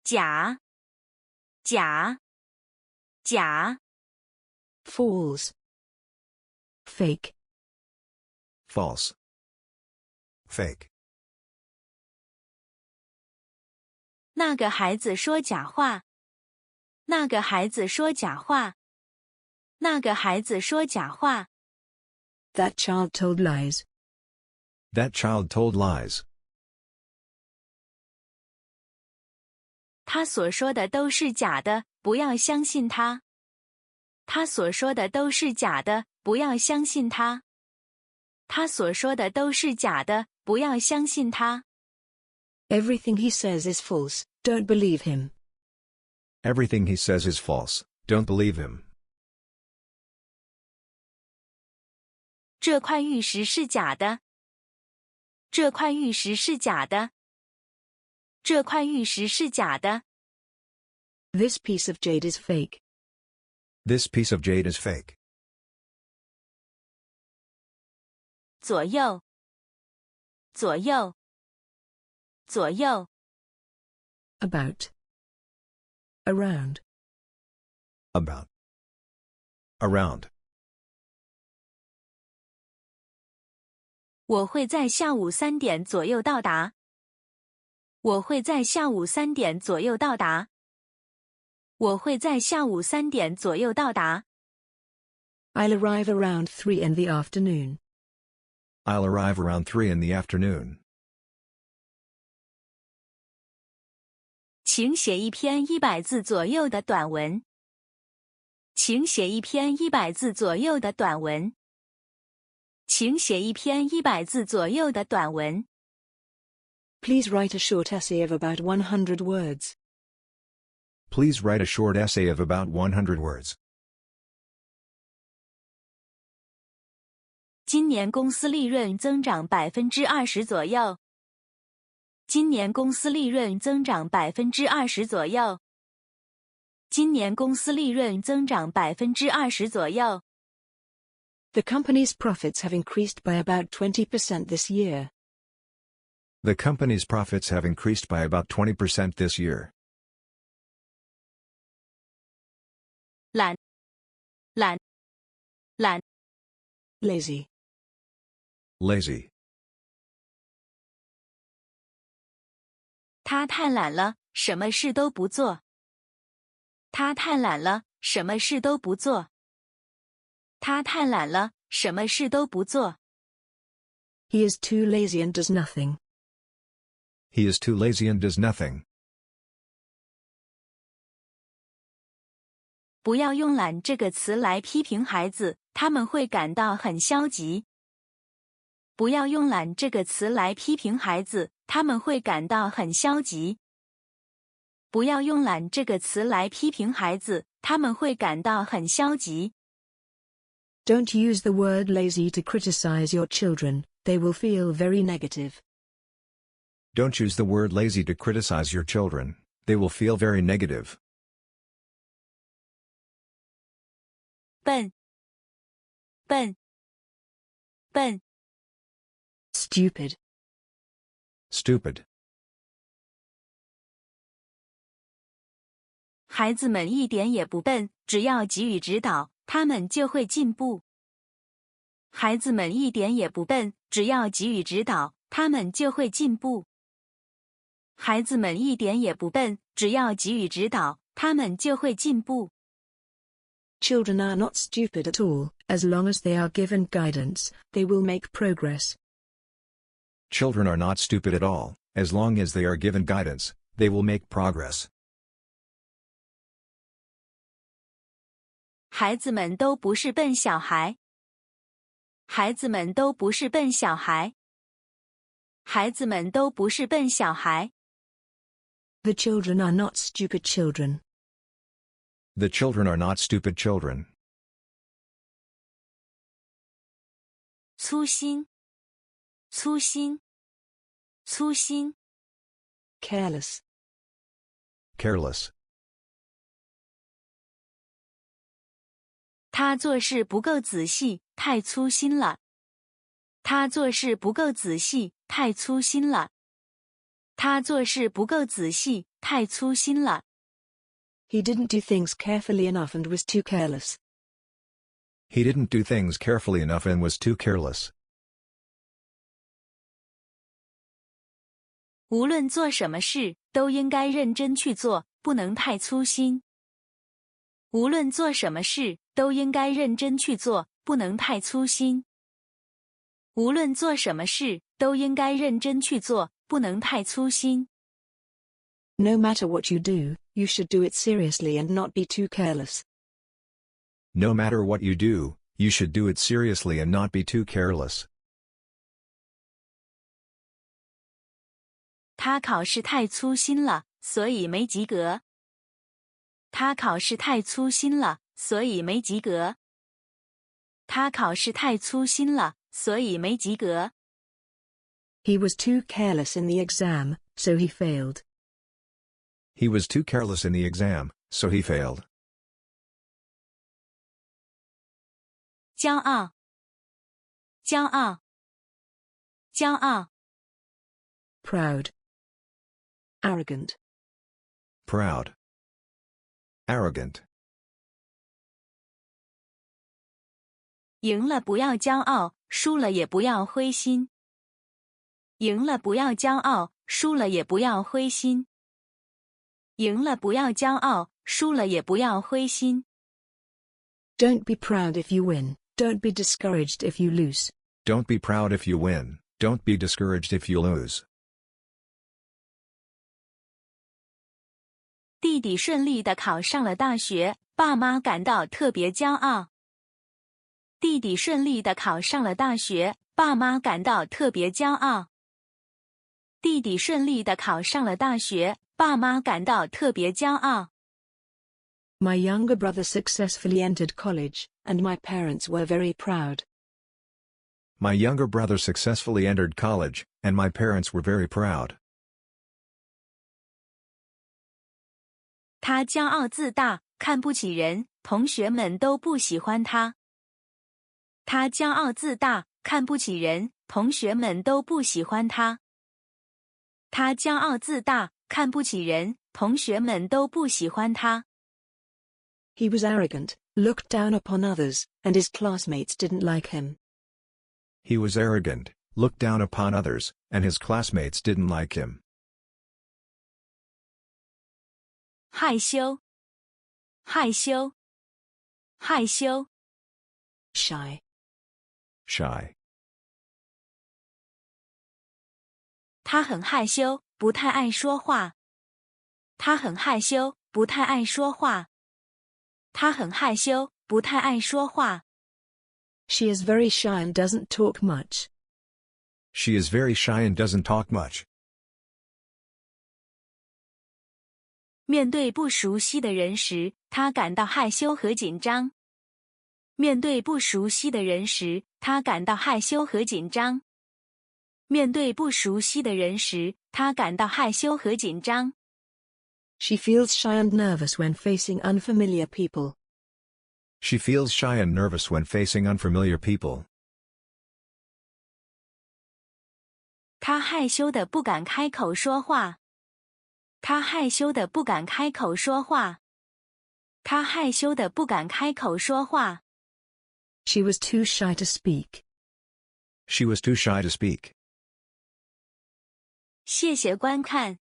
假假假 false, fake, false, fake. 那个孩子说假话，那个孩子说假话，那个孩子说假话。that child told lies, That child told lies. 他所说的都是假的，不要相信他。他所说的都是假的，不要相信他。他所说的都是假的，不要相信他。everything he says is false, don't believe him. Everything he says is false, don't believe him. 这块玉石是假的。这块玉石是假的。这块玉石是假的。This piece of jade is fake. This piece of jade is fake. 左右，左右，左右。About, around, About. Around. 我会在下午3点左右到达。我会在下午3点左右到达。我会在下午3点左右到达。I'll arrive around 3 in the afternoon. I'll arrive around 3 in the afternoon. 请写一篇100字左右的短文。请写一篇100字左右的短文。请写一篇100字左右的短文。Please write a short essay of about 100 words. Please write a short essay of about 100 words. 今年公司利润增长20%左右。今年公司利润增长20%左右。今年公司利润增长20%左右。The company's profits have increased by about 20% this year. The company's profits have increased by about 20% this year. 懒，懒，懒。Lazy. Lazy. 他太懒了，什么事都不做。他太懒了，什么事都不做。他太懒了，什么事都不做。He is too lazy and does nothing. He is too lazy and does nothing. 不要用懒这个词来批评孩子，他们会感到很消极。不要用懒这个词来批评孩子，他们会感到很消极。不要用懒这个词来批评孩子，他们会感到很消极。Don't use the word lazy to criticize your children, they will feel very negative. Don't use the word lazy to criticize your children, they will feel very negative. 笨，笨，笨。Stupid. Stupid. 孩子们一点也不笨，只要给予指导，他们就会进步。孩子们一点也不笨，只要给予指导，他们就会进步。孩子们一点也不笨，只要给予指导，他们就会进步。Children are not stupid at all, as long as they are given guidance, they will make progress. Children are not stupid at all, as long as they are given guidance, they will make progress. 孩子们都不是笨小孩。孩子们都不是笨小孩。孩子们都不是笨小孩。The children are not stupid children. The children are not stupid children. 粗心，粗心，粗心。Careless. Careless. 他做事不够仔细，太粗心了。他做事不够仔细，太粗心了。他做事不够仔细，太粗心了。He didn't do things carefully enough and was too careless. He didn't do things carefully enough and was too careless. 无论做什么事，都应该认真去做，不能太粗心。无论做什么事，都应该认真去做，不能太粗心。无论做什么事，都应该认真去做，不能太粗心。No matter what you do, you should do it seriously and not be too careless. No matter what you do, you should do it seriously and not be too careless. 他考试太粗心了，所以没及格。他考试太粗心了，所以没及格。他考试太粗心了，所以没及格。He was too careless in the exam, so he failed. He was too careless in the exam, so he failed. 骄傲，骄傲，骄傲。Proud. Arrogant. Proud. Arrogant. 赢了不要骄傲，输了也不要灰心。赢了不要骄傲，输了也不要灰心。赢了不要骄傲，输了也不要灰心。Don't be proud if you win. Don't be discouraged if you lose. Don't be proud if you win. Don't be discouraged if you lose. 弟弟顺利地考上了大学，爸妈感到特别骄傲。弟弟顺利地考上了大学，爸妈感到特别骄傲。弟弟顺利地考上了大学，爸妈感到特别骄傲。My younger brother successfully entered college, and my parents were very proud. My younger brother successfully entered college, and my parents were very proud. 他骄傲自大，看不起人，同学们都不喜欢他。他骄傲自大，看不起人，同学们都不喜欢他。他骄傲自大，看不起人，同学们都不喜欢他。He was arrogant, looked down upon others, and his classmates didn't like him. He was arrogant, looked down upon others, and his classmates didn't like him. 害羞，害羞，害羞。Shy. Shy. 他很害羞，不太爱说话。他很害羞，不太爱说话。他很害羞，不太爱说话。She is very shy and doesn't talk much. She is very shy and doesn't talk much. 面对不熟悉的人时，他感到害羞和紧张。面对不熟悉的人时，他感到害羞和紧张。面对不熟悉的人时，他感到害羞和紧张。She feels shy and nervous when facing unfamiliar people. She feels shy and nervous when facing unfamiliar people. 他害羞的不敢开口说话。他害羞的不敢开口说话。他害羞的不敢开口说话。She was too shy to speak. She was too shy to speak. 谢谢观看。